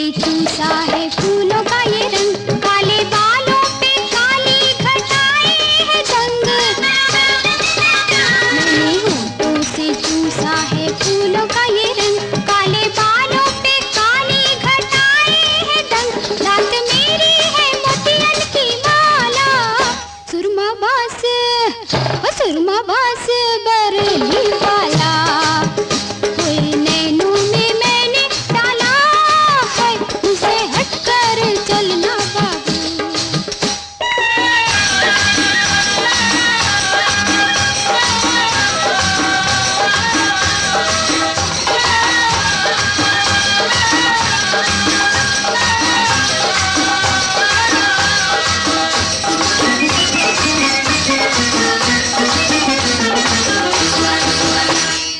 से चूसा है फूलों का ये रंग, काले बालों पे काली घटाएं है जंग। मैंने होठों से चूसा है फूलों का ये रंग, काले बालों पे काली घटाएं है जंग। दांत मेरी है मोतियन की माला, सुरमा बास बरली वाला। कोई नैनों में मैंने डाला है, उसे हटकर चलना बाबू।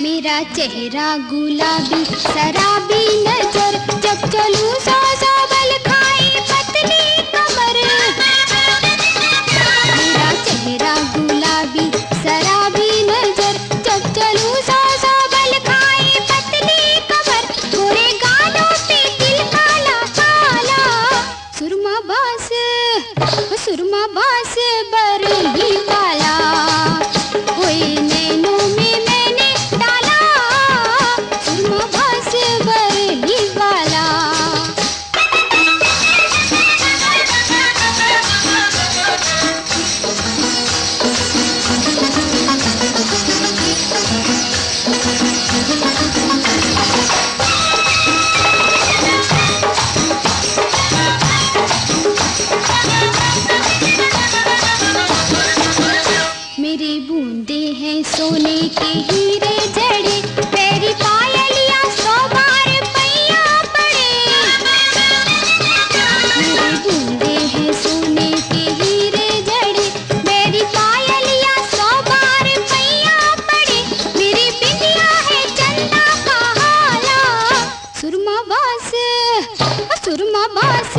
मेरा चेहरा गुलाबी शराबी नजर, जब चलूं सौ सौ बल खाए पतली कमर। मेरा चेहरा गुलाबी शराबी नजर, जब चलूं सौ सौ बल खाए पतली कमर। गोरे गालों पे दिल काला काला, सुरमा बास बरली वाला। कोई नैनों में मैंने डाला, सुरमा बास बरली वाला। मेरी बूंदे हैं सोने के हीरे जड़े, मेरी पायलियां 100 बार पैया पड़े। मेरी बूंदे हैं सोने के हीरे जड़े, मेरी पायलियां 100 बार पैया पड़े। मेरी बिंदिया है चंदा का हाला, सुरमा बास